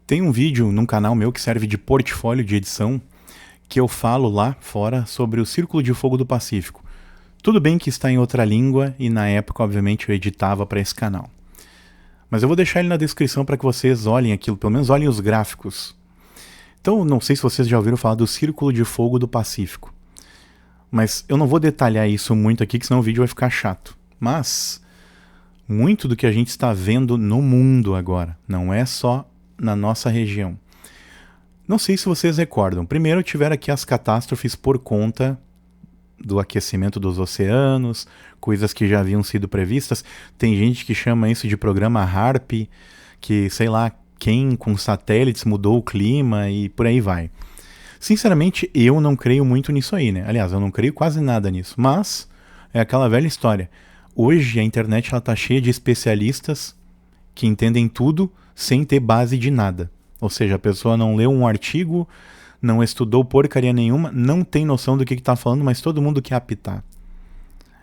Tem um vídeo num canal meu que serve de portfólio de edição que eu falo lá fora sobre o Círculo de Fogo do Pacífico. Tudo bem que está em outra língua e na época, obviamente, eu editava para esse canal. Mas eu vou deixar ele na descrição para que vocês olhem aquilo, pelo menos olhem os gráficos. Então, não sei se vocês já ouviram falar do Círculo de Fogo do Pacífico. Mas eu não vou detalhar isso muito aqui, que senão o vídeo vai ficar chato. Mas muito do que a gente está vendo no mundo agora, não é só na nossa região. Não sei se vocês recordam. Primeiro tiveram aqui as catástrofes por conta do aquecimento dos oceanos, coisas que já haviam sido previstas. Tem gente que chama isso de programa HAARP, que sei lá quem com satélites mudou o clima e por aí vai. Sinceramente, eu não creio muito nisso aí, né? Aliás, eu não creio quase nada nisso. Mas é aquela velha história. Hoje a internet ela tá cheia de especialistas que entendem tudo sem ter base de nada. Ou seja, a pessoa não leu um artigo, não estudou porcaria nenhuma, não tem noção do que está falando, mas todo mundo quer apitar.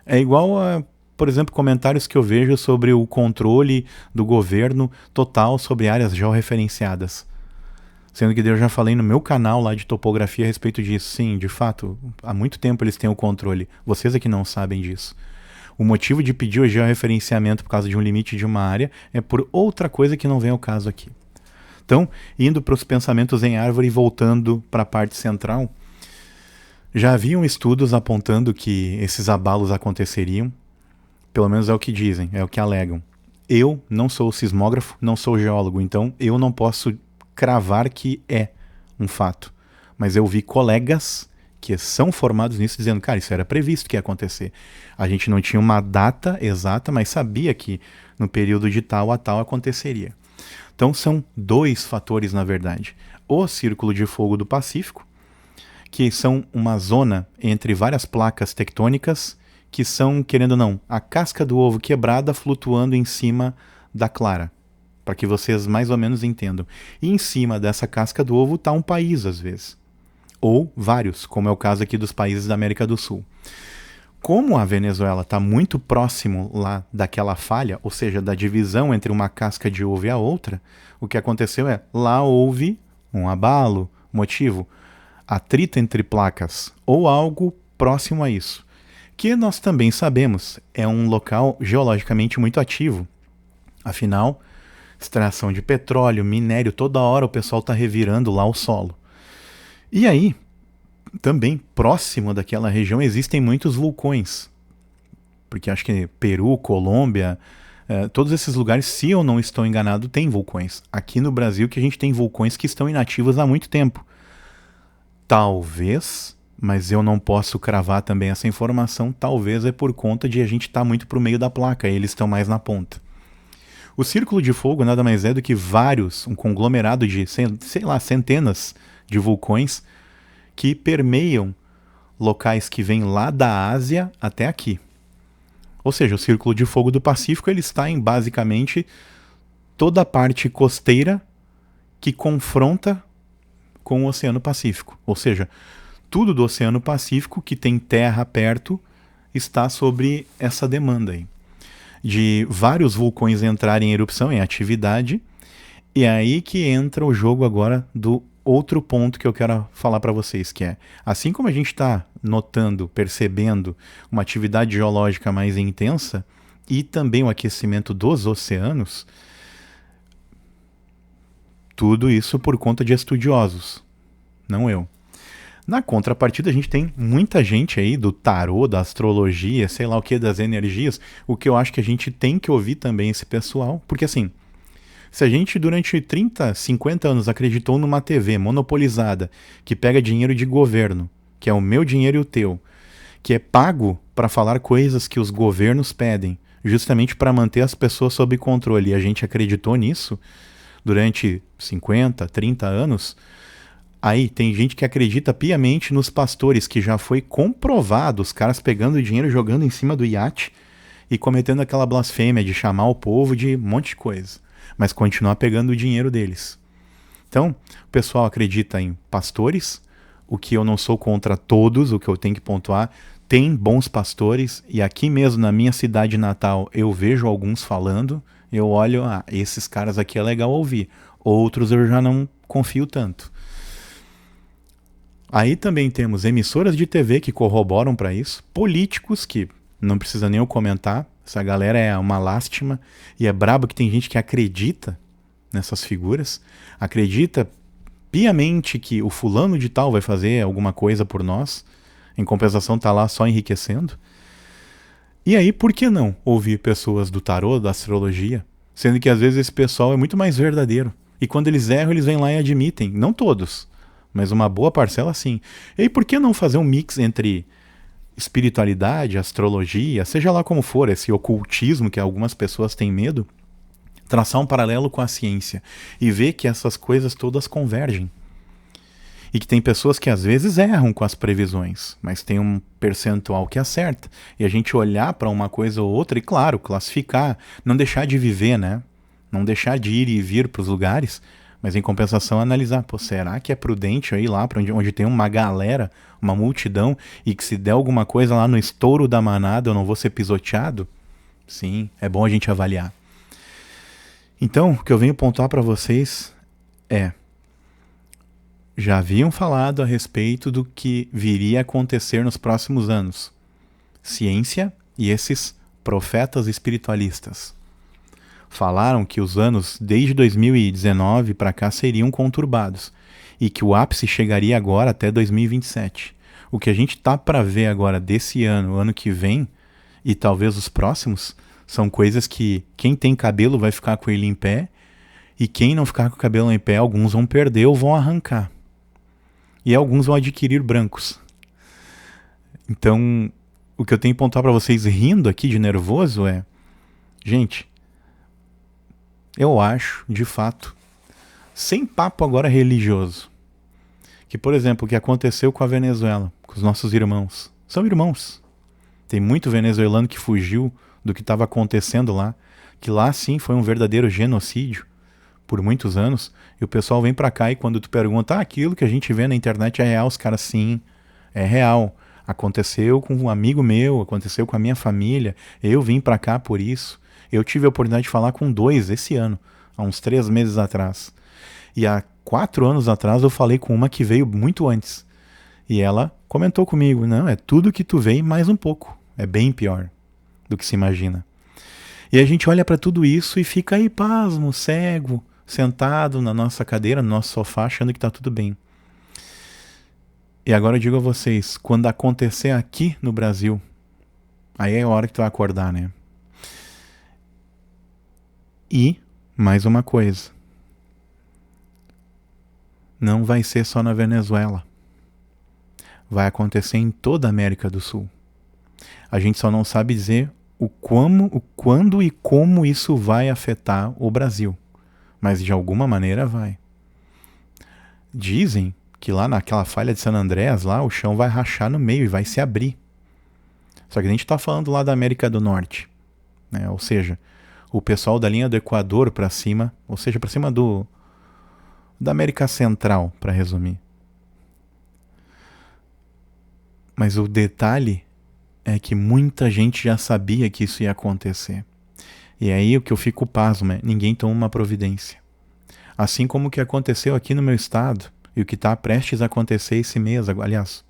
É igual a, por exemplo, comentários que eu vejo sobre o controle do governo total sobre áreas georreferenciadas. Sendo que eu já falei no meu canal lá de topografia a respeito disso. Sim, de fato, há muito tempo eles têm o controle. Vocês é que não sabem disso. O motivo de pedir o georreferenciamento por causa de um limite de uma área é por outra coisa que não vem ao caso aqui. Então, indo para os pensamentos em árvore e voltando para a parte central, já haviam estudos apontando que esses abalos aconteceriam, pelo menos é o que dizem, é o que alegam. Eu não sou sismógrafo, não sou geólogo, então eu não posso cravar que é um fato. Mas eu vi colegas que são formados nisso dizendo, cara, isso era previsto que ia acontecer. A gente não tinha uma data exata, mas sabia que no período de tal a tal aconteceria. Então são dois fatores, na verdade. O Círculo de Fogo do Pacífico, que são uma zona entre várias placas tectônicas que são, querendo ou não, a casca do ovo quebrada flutuando em cima da clara, para que vocês mais ou menos entendam. E em cima dessa casca do ovo está um país, às vezes. Ou vários, como é o caso aqui dos países da América do Sul. Como a Venezuela está muito próximo lá daquela falha, ou seja, da divisão entre uma casca de ovo e a outra, o que aconteceu é, lá houve um abalo, motivo, atrito entre placas, ou algo próximo a isso. Que nós também sabemos, é um local geologicamente muito ativo. Afinal, extração de petróleo, minério, toda hora o pessoal está revirando lá o solo. E aí, também próximo daquela região existem muitos vulcões, porque acho que Peru, Colômbia, todos esses lugares, se eu não estou enganado, tem vulcões. Aqui no Brasil que a gente tem vulcões que estão inativos há muito tempo. Talvez, mas eu não posso cravar também essa informação, talvez é por conta de a gente estar muito para o meio da placa, e eles estão mais na ponta. O Círculo de Fogo nada mais é do que vários, um conglomerado de, sei lá, centenas de vulcões que permeiam locais que vêm lá da Ásia até aqui. Ou seja, o Círculo de Fogo do Pacífico ele está em basicamente toda a parte costeira que confronta com o Oceano Pacífico. Ou seja, tudo do Oceano Pacífico que tem terra perto está sobre essa demanda aí. De vários vulcões entrarem em erupção, em atividade, e é aí que entra o jogo agora do outro ponto que eu quero falar para vocês, que é, assim como a gente está notando, percebendo uma atividade geológica mais intensa e também o aquecimento dos oceanos, tudo isso por conta de estudiosos, não eu. Na contrapartida, a gente tem muita gente aí do tarô, da astrologia, sei lá o que, das energias, o que eu acho que a gente tem que ouvir também esse pessoal, porque assim, se a gente durante 30, 50 anos acreditou numa TV monopolizada, que pega dinheiro de governo, que é o meu dinheiro e o teu, que é pago para falar coisas que os governos pedem, justamente para manter as pessoas sob controle, e a gente acreditou nisso durante 50, 30 anos, aí tem gente que acredita piamente nos pastores, que já foi comprovado, os caras pegando o dinheiro, jogando em cima do iate e cometendo aquela blasfêmia de chamar o povo de um monte de coisa, mas continuar pegando o dinheiro deles. Então, o pessoal acredita em pastores, o que eu não sou contra todos, o que eu tenho que pontuar, tem bons pastores, e aqui mesmo na minha cidade natal eu vejo alguns falando, eu olho, esses caras aqui é legal ouvir. Outros eu já não confio tanto. Aí também temos emissoras de TV que corroboram para isso, políticos que não precisa nem eu comentar, essa galera é uma lástima, e é brabo que tem gente que acredita nessas figuras, acredita piamente que o fulano de tal vai fazer alguma coisa por nós, em compensação tá lá só enriquecendo. E aí, por que não ouvir pessoas do tarô, da astrologia, sendo que às vezes esse pessoal é muito mais verdadeiro, e quando eles erram, eles vêm lá e admitem, não todos, mas uma boa parcela sim. E aí, por que não fazer um mix entre espiritualidade, astrologia, seja lá como for, esse ocultismo que algumas pessoas têm medo, traçar um paralelo com a ciência e ver que essas coisas todas convergem. E que tem pessoas que às vezes erram com as previsões, mas tem um percentual que acerta. E a gente olhar para uma coisa ou outra e, claro, classificar, não deixar de viver, né? Não deixar de ir e vir para os lugares, mas em compensação analisar, pô, será que é prudente eu ir lá para onde tem uma galera, uma multidão, e que se der alguma coisa lá no estouro da manada eu não vou ser pisoteado? Sim, é bom a gente avaliar. Então, o que eu venho pontuar para vocês é: já haviam falado a respeito do que viria a acontecer nos próximos anos. Ciência e esses profetas espiritualistas falaram que os anos desde 2019 para cá seriam conturbados e que o ápice chegaria agora até 2027. O que a gente tá para ver agora desse ano, ano que vem e talvez os próximos, são coisas que quem tem cabelo vai ficar com ele em pé e quem não ficar com o cabelo em pé, alguns vão perder ou vão arrancar. E alguns vão adquirir brancos. Então, o que eu tenho que pontuar para vocês rindo aqui de nervoso é: gente, eu acho, de fato, sem papo agora religioso, que, por exemplo, o que aconteceu com a Venezuela, com os nossos irmãos, são irmãos. Tem muito venezuelano que fugiu do que estava acontecendo lá, que lá sim foi um verdadeiro genocídio por muitos anos, e o pessoal vem pra cá e quando tu pergunta, aquilo que a gente vê na internet é real, os caras, sim, é real. Aconteceu com um amigo meu, aconteceu com a minha família, eu vim pra cá por isso. Eu tive a oportunidade de falar com 2 esse ano, há uns 3 meses atrás. E há 4 anos atrás eu falei com uma que veio muito antes. E ela comentou comigo, não, é tudo que tu vê e mais um pouco. É bem pior do que se imagina. E a gente olha pra tudo isso e fica aí pasmo, cego, sentado na nossa cadeira, no nosso sofá, achando que tá tudo bem. E agora eu digo a vocês, quando acontecer aqui no Brasil, aí é a hora que tu vai acordar, né? E, mais uma coisa, não vai ser só na Venezuela. Vai acontecer em toda a América do Sul. A gente só não sabe dizer o quando e como isso vai afetar o Brasil. Mas de alguma maneira vai. Dizem que lá naquela falha de San Andreas, lá o chão vai rachar no meio e vai se abrir. Só que a gente está falando lá da América do Norte, né? Ou seja, o pessoal da linha do Equador para cima, ou seja, para cima da América Central, para resumir. Mas o detalhe é que muita gente já sabia que isso ia acontecer. E aí o que eu fico pasmo é, ninguém toma uma providência. Assim como o que aconteceu aqui no meu estado, e o que está prestes a acontecer esse mês, aliás,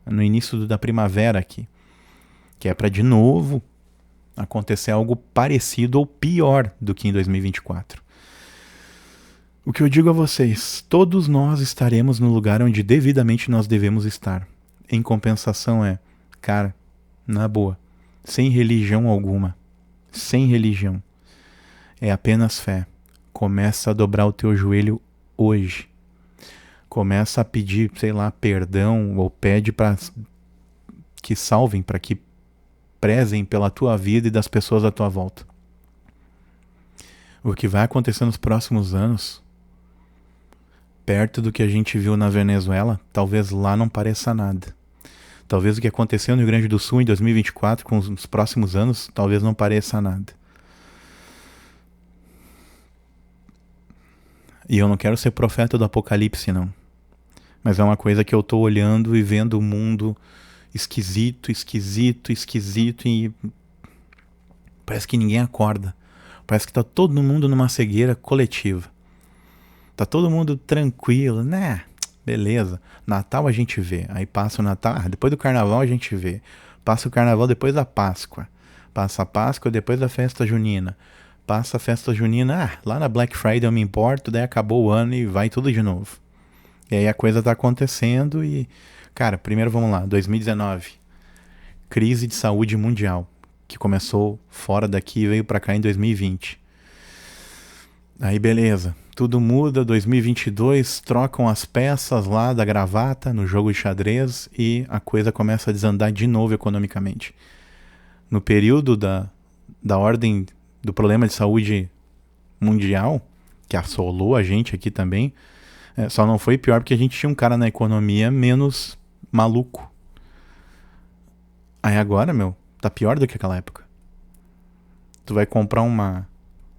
no início da primavera aqui, que é para de novo acontecer algo parecido ou pior do que em 2024. O que eu digo a vocês, todos nós estaremos no lugar onde devidamente nós devemos estar. Em compensação cara, na boa, sem religião alguma, sem religião, é apenas fé. Começa a dobrar o teu joelho hoje. Começa a pedir, sei lá, perdão, ou pede para que salvem, para que prezem pela tua vida e das pessoas à tua volta. O que vai acontecer nos próximos anos, perto do que a gente viu na Venezuela, talvez lá não pareça nada. Talvez o que aconteceu no Rio Grande do Sul em 2024, com os próximos anos, talvez não pareça nada. E eu não quero ser profeta do apocalipse, não. Mas é uma coisa que eu tô olhando e vendo o mundo esquisito, e parece que ninguém acorda. Parece que tá todo mundo numa cegueira coletiva. Tá todo mundo tranquilo, né? Beleza. Natal a gente vê. Aí passa o Natal, depois do Carnaval a gente vê. Passa o Carnaval depois da Páscoa. Passa a Páscoa depois da festa junina. Passa a festa junina, lá na Black Friday eu me importo, daí acabou o ano e vai tudo de novo. E aí a coisa tá acontecendo e... Cara, primeiro vamos lá, 2019. Crise de saúde mundial, que começou fora daqui e veio pra cá em 2020. Aí beleza, tudo muda, 2022, trocam as peças lá da gravata no jogo de xadrez e a coisa começa a desandar de novo economicamente. No período da ordem do problema de saúde mundial, que assolou a gente aqui também, só não foi pior porque a gente tinha um cara na economia menos maluco. Aí agora, meu, tá pior do que aquela época. Tu vai comprar uma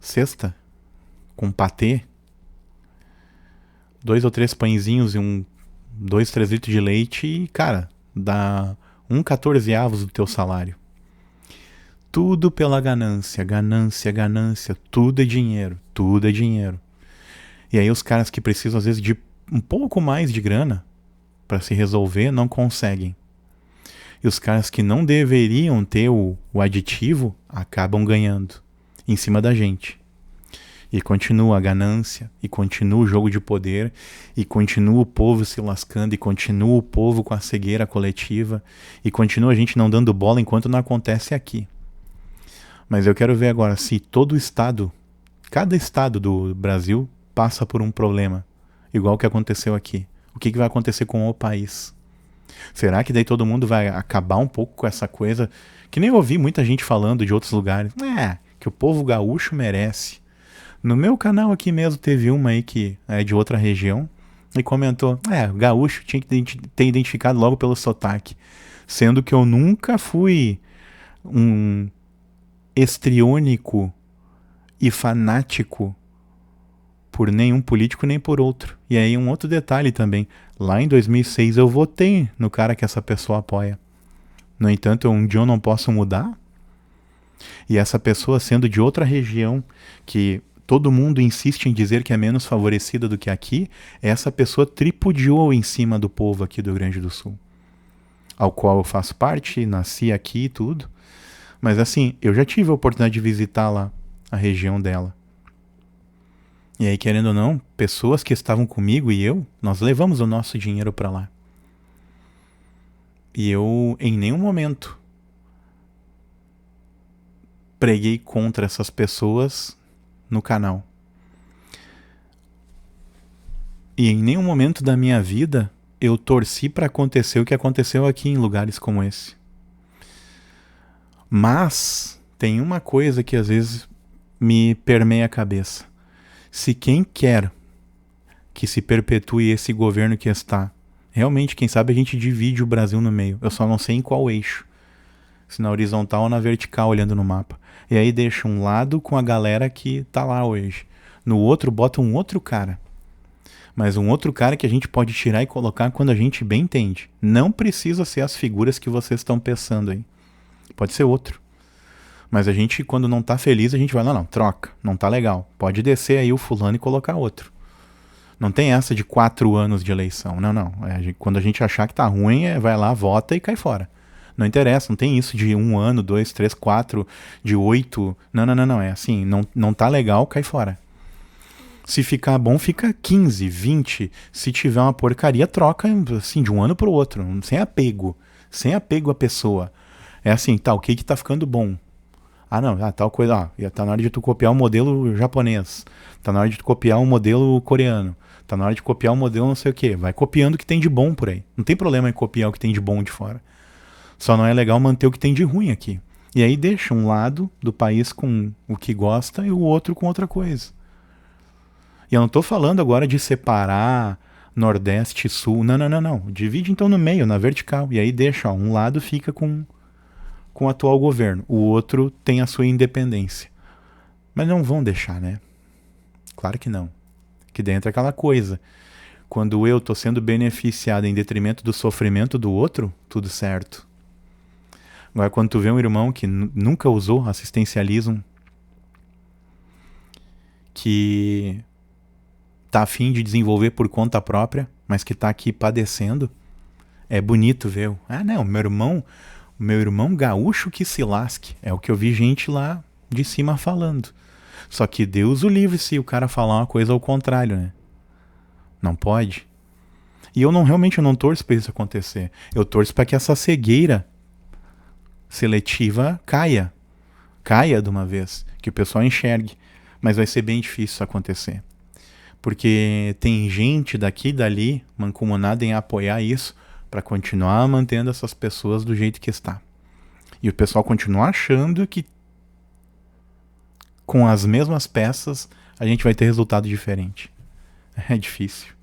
cesta com patê, 2 ou 3 pãezinhos e 2, 3 litros de leite e, cara, dá 1/14 do teu salário. Tudo pela ganância, ganância, ganância. Tudo é dinheiro, tudo é dinheiro. E aí os caras que precisam, às vezes, de um pouco mais de grana para se resolver, não conseguem. E os caras que não deveriam ter o aditivo, acabam ganhando em cima da gente. E continua a ganância, e continua o jogo de poder, e continua o povo se lascando, e continua o povo com a cegueira coletiva, e continua a gente não dando bola enquanto não acontece aqui. Mas eu quero ver agora se todo estado, cada estado do Brasil passa por um problema, igual o que aconteceu aqui. O que vai acontecer com o país? Será que daí todo mundo vai acabar um pouco com essa coisa? Que nem eu ouvi muita gente falando de outros lugares. Que o povo gaúcho merece. No meu canal aqui mesmo teve uma aí que é de outra região e comentou, o gaúcho tinha que ter identificado logo pelo sotaque. Sendo que eu nunca fui um estriônico e fanático por nenhum político nem por outro. E aí um outro detalhe também. Lá em 2006 eu votei no cara que essa pessoa apoia. No entanto, um dia eu não posso mudar. E essa pessoa sendo de outra região, que todo mundo insiste em dizer que é menos favorecida do que aqui, essa pessoa tripudiou em cima do povo aqui do Rio Grande do Sul. Ao qual eu faço parte, nasci aqui e tudo. Mas assim, eu já tive a oportunidade de visitar lá a região dela. E aí, querendo ou não, pessoas que estavam comigo e eu, nós levamos o nosso dinheiro para lá. E eu, em nenhum momento, preguei contra essas pessoas no canal. E em nenhum momento da minha vida, eu torci para acontecer o que aconteceu aqui em lugares como esse. Mas tem uma coisa que às vezes me permeia a cabeça. Se quem quer que se perpetue esse governo que está, realmente, quem sabe a gente divide o Brasil no meio. Eu só não sei em qual eixo. Se na horizontal ou na vertical, olhando no mapa. E aí deixa um lado com a galera que tá lá hoje. No outro, bota um outro cara. Mas um outro cara que a gente pode tirar e colocar quando a gente bem entende. Não precisa ser as figuras que vocês estão pensando aí. Pode ser outro. Mas a gente, quando não tá feliz, a gente vai, não, troca, não tá legal. Pode descer aí o fulano e colocar outro. Não tem essa de 4 anos de eleição, não. Quando a gente achar que tá ruim, vai lá, vota e cai fora. Não interessa, não tem isso de 1 ano, 2, 3, 4, de 8. Não, é assim, não tá legal, cai fora. Se ficar bom, fica 15, 20. Se tiver uma porcaria, troca assim, de um ano pro outro, sem apego à pessoa. É assim, o que tá ficando bom? Tal coisa, tá na hora de tu copiar um modelo japonês, tá na hora de tu copiar um modelo coreano, tá na hora de copiar um modelo não sei o que. Vai copiando o que tem de bom por aí. Não tem problema em copiar o que tem de bom de fora. Só não é legal manter o que tem de ruim aqui. E aí deixa um lado do país com o que gosta e o outro com outra coisa. E eu não tô falando agora de separar Nordeste e Sul. Não. Divide então no meio, na vertical. E aí deixa, um lado fica com o atual governo. O outro tem a sua independência. Mas não vão deixar, né? Claro que não. Que dentro é aquela coisa. Quando eu tô sendo beneficiado em detrimento do sofrimento do outro, tudo certo. Agora, quando tu vê um irmão que nunca usou assistencialismo, que tá a fim de desenvolver por conta própria, mas que tá aqui padecendo. É bonito ver. Ah, não, meu irmão gaúcho que se lasque. É o que eu vi gente lá de cima falando. Só que Deus o livre se o cara falar uma coisa ao contrário, né? Não pode. E eu realmente não torço pra isso acontecer. Eu torço pra que essa cegueira seletiva caia. Caia de uma vez. Que o pessoal enxergue. Mas vai ser bem difícil isso acontecer. Porque tem gente daqui e dali mancomunada em apoiar isso para continuar mantendo essas pessoas do jeito que está. E o pessoal continua achando que com as mesmas peças a gente vai ter resultado diferente. É difícil.